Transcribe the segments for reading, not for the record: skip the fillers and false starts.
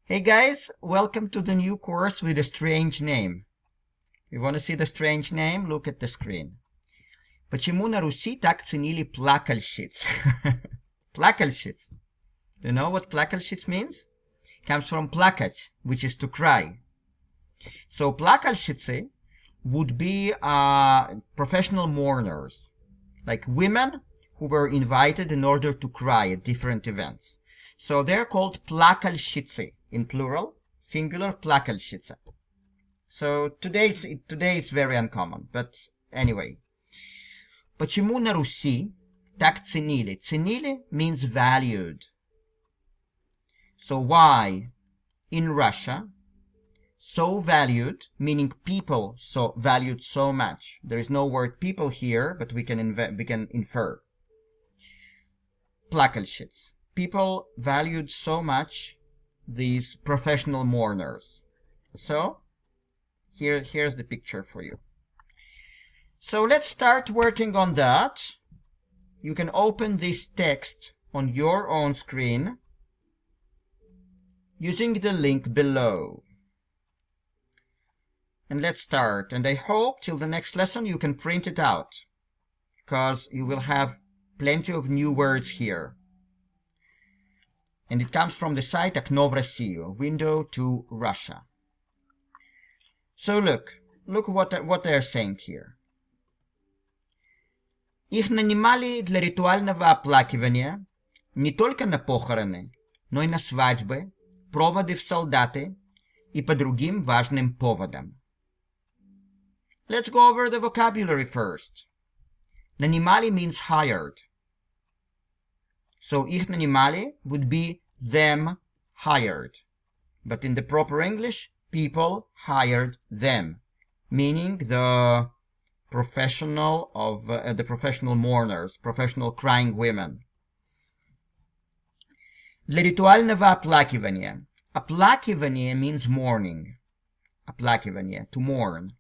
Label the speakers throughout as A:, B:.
A: Hey guys, welcome to the new course with a strange name. You want to see the strange name? Look at the screen. Почему на Руси так ценили плакальщиц? Плакальщиц. You know what плакальщиц means? Comes from плакать, which is to cry. So плакальщицы would be professional mourners, like women who were invited in order to cry at different events. So they're called плакальщицы in plural, singular плакальщица. So today it's very uncommon, but anyway. Почему на Руси так ценили? Ценили means valued. So why in Russia so valued, meaning people so valued so much. There is no word people here, but we can infer. Плакальщиц. People valued so much these professional mourners. So here's the picture for you. So let's start working on that. You can open this text on your own screen using the link below. And let's start. And I hope till the next lesson you can print it out, because you will have plenty of new words here. And it comes from the site Окно в Россию, window to Russia. So look what they're saying here. Их нанимали для ритуального оплакивания не только на похороны, но и на свадьбы, проводы в солдаты и по другим важным поводам. Let's go over the vocabulary first. Нанимали means hired. So их нанимали would be them hired. But in the proper English, people hired them, meaning the professional mourners, professional crying women. Для ритуального оплакивания. Оплакивание means mourning. Оплакивание, to mourn.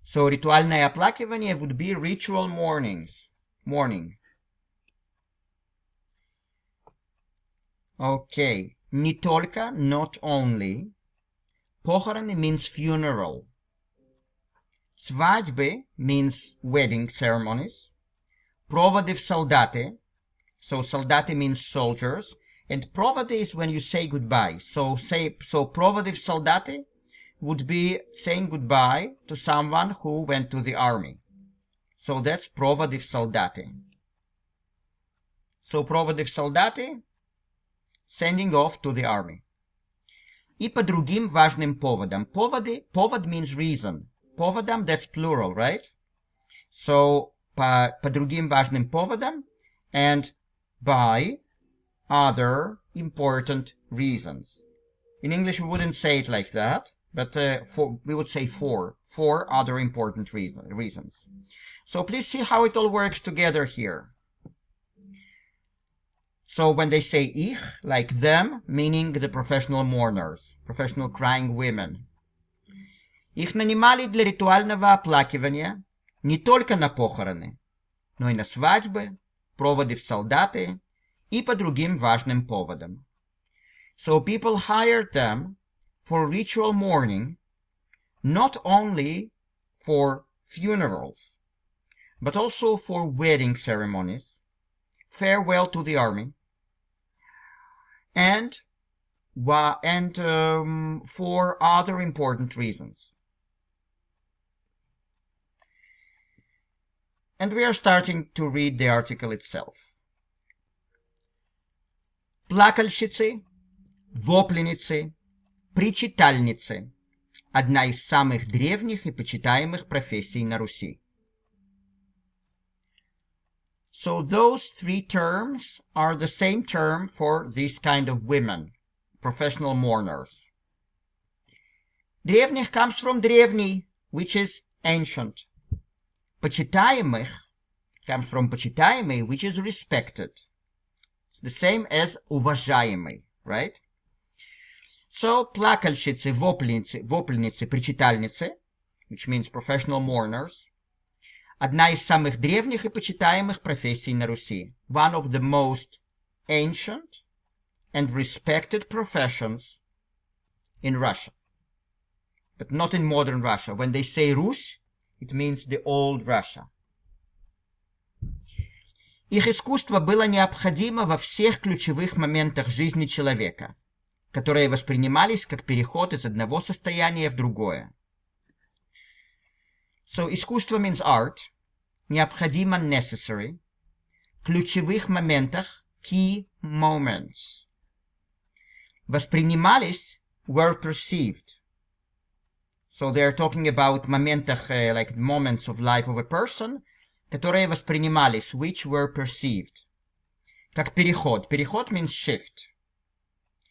A: So ритуальное оплакивание would be ritual mourning. Okay, не только, not only. Похороны means funeral. Свадьбы means wedding ceremonies. Проводы в солдаты. So солдаты means soldiers. And проводы is when you say goodbye. So проводы в солдаты would be saying goodbye to someone who went to the army. So that's проводы в солдаты. So проводы в солдаты, sending off to the army. И по другим важным поводам. Повод means reason. Поводам, that's plural, right? So по другим важным поводам and by other important reasons. In English we wouldn't say it like that, but we would say for other important reasons. So please see how it all works together here. So when they say ich, like them, meaning the professional mourners, professional crying women. Их нанимали для ритуального оплакивания не только на похороны, но и на свадьбы, проводы в солдаты и по другим важным поводам. So people hired them for ritual mourning, not only for funerals, but also for wedding ceremonies, farewell to the army, and for other important reasons. And we are starting to read the article itself. Плакальщицы, вопленницы, причитальницы – одна из самых древних и почитаемых профессий на Руси. So those three terms are the same term for this kind of women, professional mourners. Древних comes from древний, which is ancient. Почитаемых comes from почитаемый, which is respected. It's the same as уважаемый, right? So плакальщицы, вопленницы, причитальницы, which means professional mourners, одна из самых древних и почитаемых профессий на Руси. One of the most ancient and respected professions in Russia. But not in modern Russia. When they say Rus, it means the old Russia. Их искусство было необходимо во всех ключевых моментах жизни человека, которые воспринимались как переход из одного состояния в другое. So, искусство means art, необходимо necessary, ключевых моментах key moments. Воспринимались were perceived. So they are talking about моментах, like moments of life of a person, которые воспринимались, which were perceived. Как переход. Переход means shift.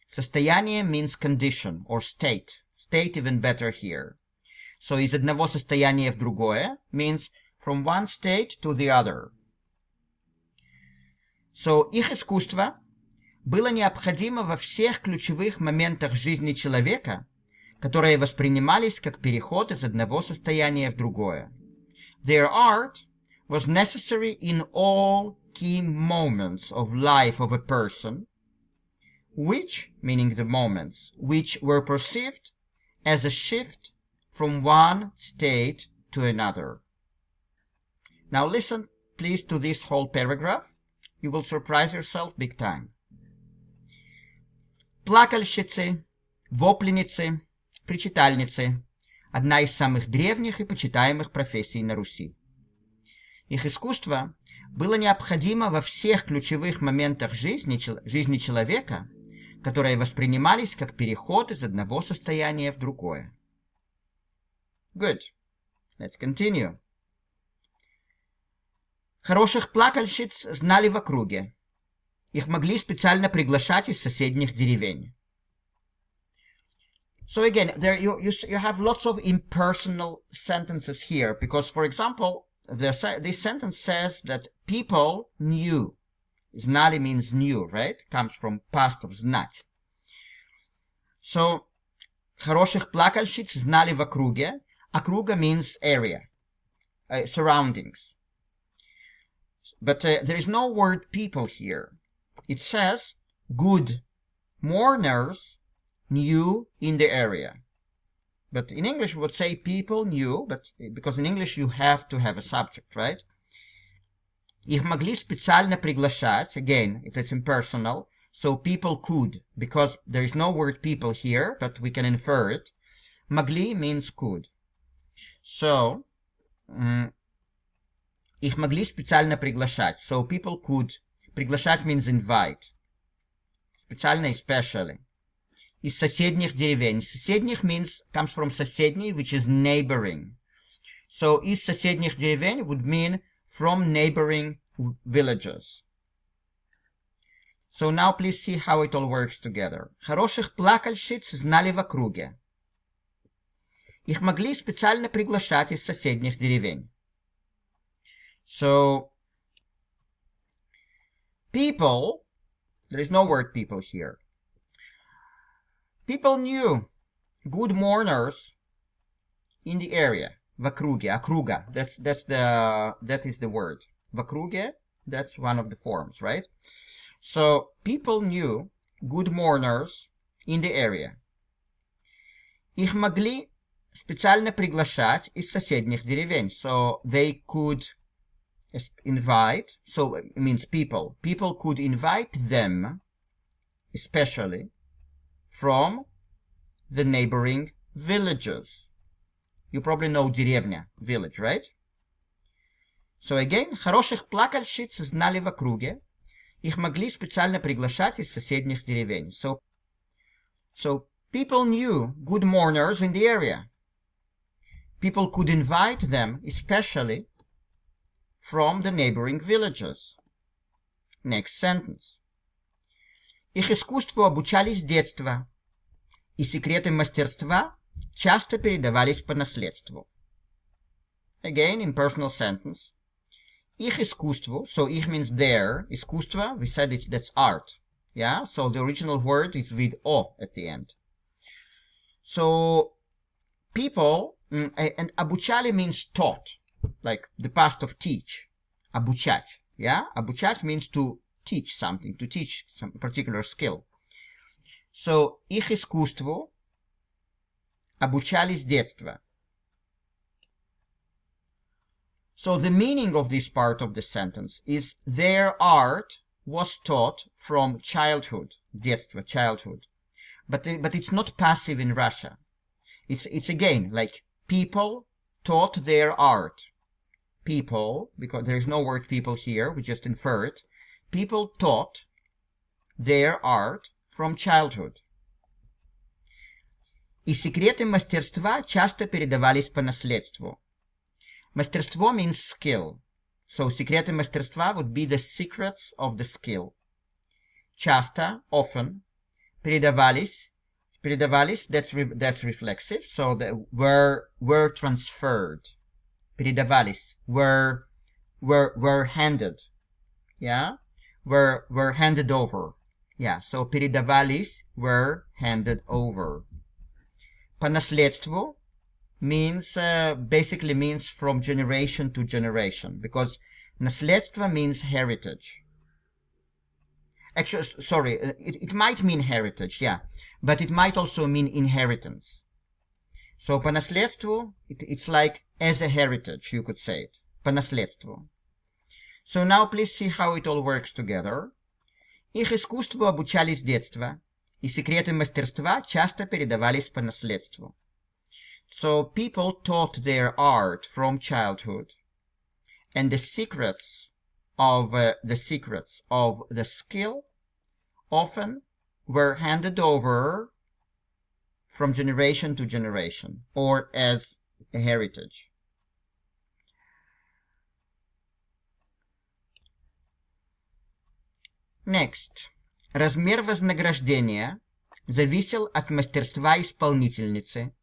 A: Состояние means condition or state. State even better here. So из одного состояния в другое means from one state to the other. So их искусство было необходимо во всех ключевых моментах жизни человека, которые воспринимались как переход из одного состояния в другое. Their art was necessary in all key moments of life of a person, which, meaning the moments, which were perceived as a shift from one state to another. Now listen, please, to this whole paragraph. You will surprise yourself big time. Плакальщицы, вопленицы, причитальницы – одна из самых древних и почитаемых профессий на Руси. Их искусство было необходимо во всех ключевых моментах жизни человека, которые воспринимались как переход из одного состояния в другое. Good. Let's continue. Хороших плакальщиц знали в округе. Их могли специально приглашать из соседних деревень. So again, there you have lots of impersonal sentences here, because, for example, this sentence says that people knew. Знали means knew, right? Comes from past of знать. So, хороших плакальщиц знали в округе. Округа means area, surroundings. But there is no word people here. It says good mourners knew in the area. But in English we would say people knew, but because in English you have to have a subject, right? Их могли специально приглашать. Again, it's impersonal. So people could, because there is no word people here, but we can infer it. Могли means could. So, их могли специально приглашать. So people could. Приглашать means invite. Специально, especially. Из соседних деревень. Соседних means, comes from соседний, which is neighboring. So, из соседних деревень would mean from neighboring villages. So now please see how it all works together. Хороших плакальщиц знали в округе. Их могли специально приглашать из соседних деревень. So, people, there is no word people here. People knew good mourners in the area. В округе, округа, that is the word. В округе, that's one of the forms, right? So, people knew good mourners in the area. Их могли специально приглашать из соседних деревень. So, they could invite, so it means people. People could invite them, especially, from the neighboring villages. You probably know деревня, village, right? So again, хороших плакальщиц знали в округе. Их могли специально приглашать из соседних деревень. So people knew good mourners in the area. People could invite them, especially, from the neighboring villages. Next sentence. Их искусству обучались с детства, и секреты мастерства часто передавались по наследству. Again, impersonal sentence. Их искусству, so их means their, искусство, we said that's art. Yeah, so the original word is with o at the end. So, people, and обучали means taught, like the past of teach. Обучать, yeah? Обучать means to teach something, to teach some particular skill. So, их искусству обучались с детства. So the meaning of this part of the sentence is their art was taught from childhood, детство, childhood. But it's not passive in Russia. It's again like people taught their art. People, because there's no word people here, we just infer it. People taught their art from childhood. И секреты мастерства часто передавались по наследству. Мастерство means skill. So секреты мастерства would be the secrets of the skill. Часто, often, передавались, that's reflexive, so the were transferred. Передавались, were handed. Yeah? Were handed over. Yeah, so передавались, were handed over. По наследству means, basically means from generation to generation, because наследство means heritage. Actually, sorry, it might mean heritage, yeah, but it might also mean inheritance. So по наследству, it's like as a heritage, you could say it. По наследству. So now please see how it all works together. Их искусству обучались с детства, и секреты мастерства часто передавались по наследству. So people taught their art from childhood, and the secrets of the skill often were handed over from generation to generation, or as a heritage. Next. Размер вознаграждения зависел от мастерства исполнительницы,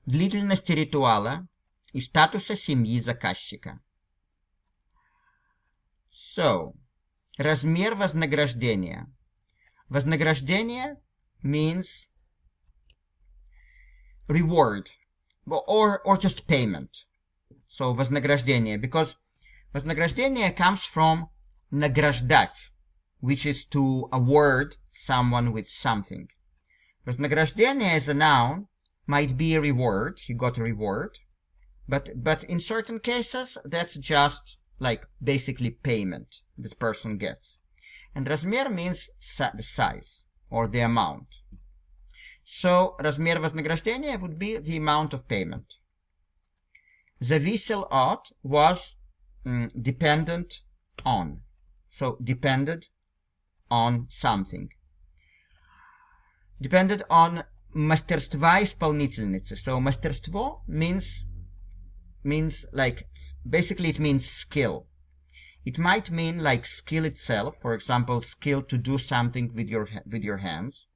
A: длительности ритуала и статуса семьи заказчика. So, размер вознаграждения. Вознаграждение means reward or just payment. So, вознаграждение, because вознаграждение comes from награждать, which is to award someone with something. Вознаграждение as a noun might be a reward, he got a reward, but in certain cases that's just like basically payment this person gets. And размер means the size or the amount. So размер вознаграждения would be the amount of payment. Зависел от was dependent on. So depended on something. Depended on мастерства исполнительницы. So мастерство means like, basically it means skill. It might mean like skill itself, for example, skill to do something with your hands,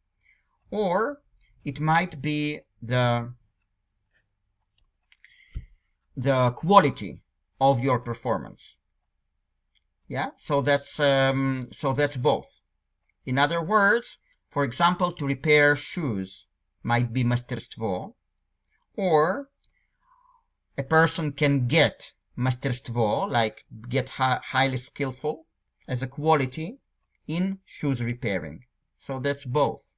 A: or it might be the quality of your performance. Yeah, so that's both. In other words, for example, to repair shoes might be мастерство, or a person can get мастерство, like get highly skillful, as a quality in shoes repairing. So that's both.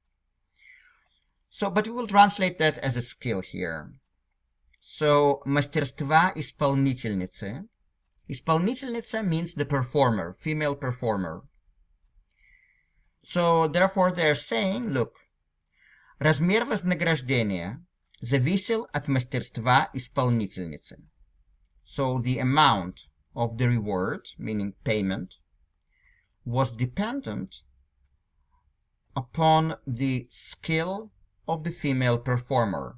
A: So, but we will translate that as a skill here. So, мастерства исполнительницы. Исполнительница means the performer, female performer. So, therefore, they're saying, look, размер вознаграждения зависел от мастерства исполнительницы. So, the amount of the reward, meaning payment, was dependent upon the skill of the female performer.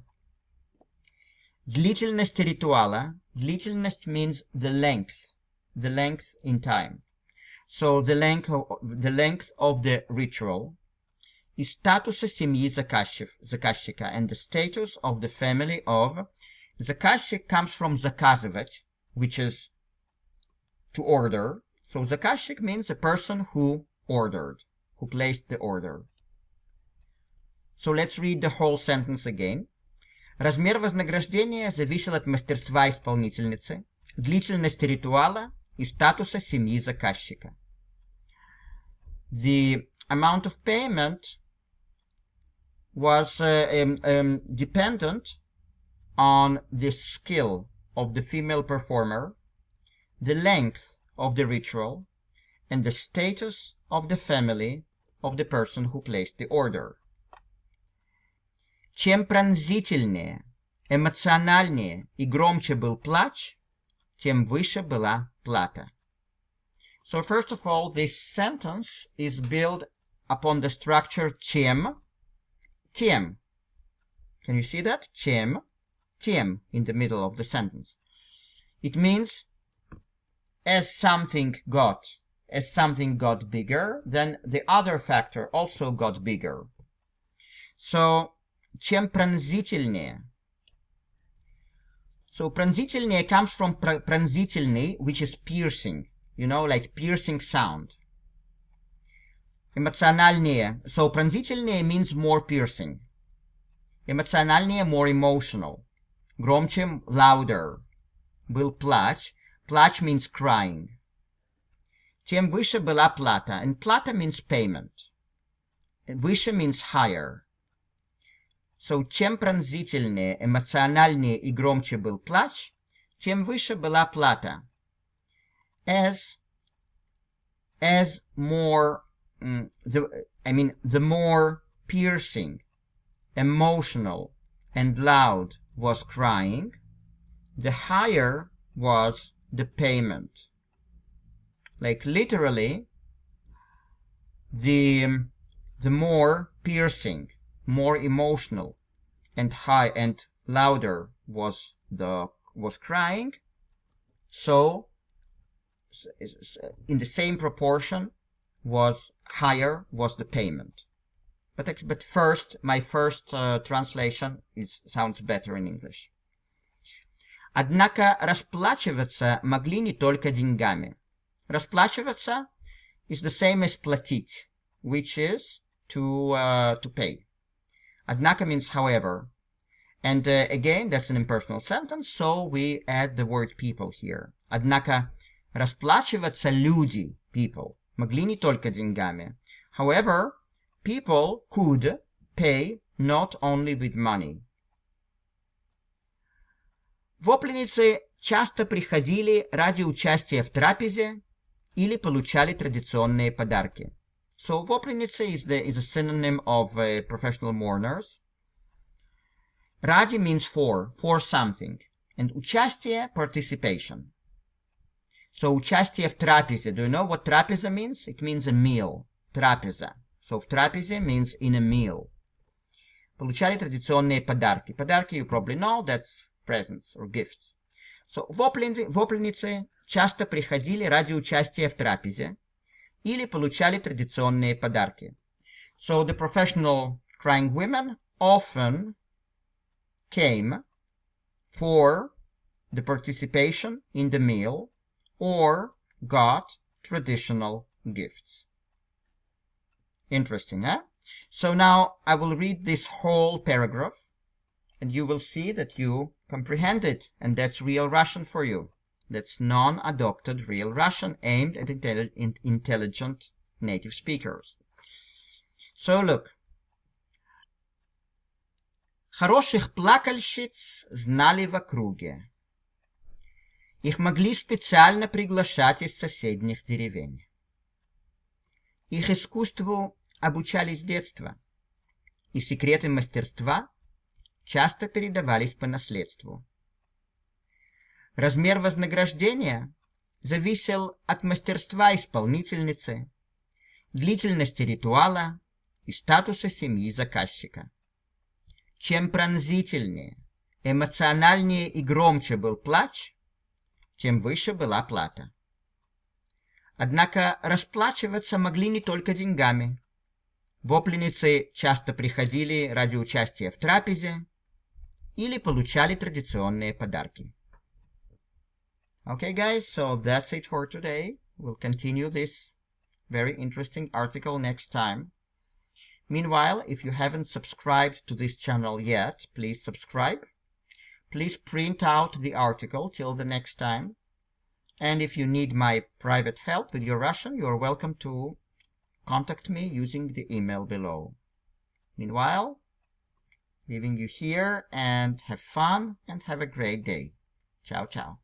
A: Длительность ритуала. Длительность means the length in time. So the length of the ritual. И статуса семьи заказчика, and the status of the family of заказчик comes from заказывать, which is to order. So заказчик means a person who ordered, who placed the order. So let's read the whole sentence again. Размер вознаграждения зависел от мастерства исполнительницы, длительности ритуала и статуса семьи заказчика. The amount of payment was dependent on the skill of the female performer, the length of the ritual, and the status of the family of the person who placed the order. Чем пронзительнее, эмоциональнее и громче был плач, тем выше была плата. So first of all, this sentence is built upon the structure чем, тем. Can you see that? Чем, тем in the middle of the sentence. It means as something got bigger, then the other factor also got bigger. So, чем пронзительнее. So, пронзительнее comes from пронзительный, which is piercing. You know, like piercing sound. Эмоциональнее. So, пронзительнее means more piercing. Эмоциональнее, more emotional. Громче, louder. Был плач. Плач means crying. Тем выше была плата. And plata means payment. Выше means higher. So, чем пронзительнее, эмоциональнее и громче был плач, тем выше была плата. As more, the more piercing, emotional, and loud was crying, the higher was the payment. Like literally, the more piercing, more emotional, and high and louder was crying, so in the same proportion higher was the payment. But first, my first translation sounds better in English. Однако расплачиваться могли не только деньгами. Расплачиваться is the same as платить, which is to pay. Однако means however. And again, that's an impersonal sentence, so we add the word people here. Однако расплачиваться люди, people, могли не только деньгами. However, people could pay not only with money. Вопленницы часто приходили ради участия в трапезе или получали традиционные подарки. So, вопленницы is a synonym of professional mourners. Ради means for something. And участие, participation. So, участие в трапезе. Do you know what трапеза means? It means a meal. Трапеза. So, в трапезе means in a meal. Получали традиционные подарки. Подарки, you probably know, that's presents or gifts. So, вопленницы часто приходили ради участия в трапезе или получали традиционные подарки. So, the professional crying women often came for the participation in the meal or got traditional gifts. Interesting, huh? So now I will read this whole paragraph and you will see that you comprehend it, and that's real Russian for you. That's non-adopted real Russian aimed at intelligent native speakers. So look. Хороших плакальщиц знали в округе. Их могли специально приглашать из соседних деревень. Их искусству обучали с детства, и секреты мастерства часто передавались по наследству. Размер вознаграждения зависел от мастерства исполнительницы, длительности ритуала и статуса семьи заказчика. Чем пронзительнее, эмоциональнее и громче был плач, тем выше была плата. Однако расплачиваться могли не только деньгами. Вопленницы часто приходили ради участия в трапезе или получали традиционные подарки. Okay, guys, so that's it for today. We'll continue this very interesting article next time. Meanwhile, if you haven't subscribed to this channel yet, please subscribe. Please print out the article till the next time. And if you need my private help with your Russian, you're welcome to contact me using the email below. Meanwhile, leaving you here, and have fun and have a great day. Ciao, ciao.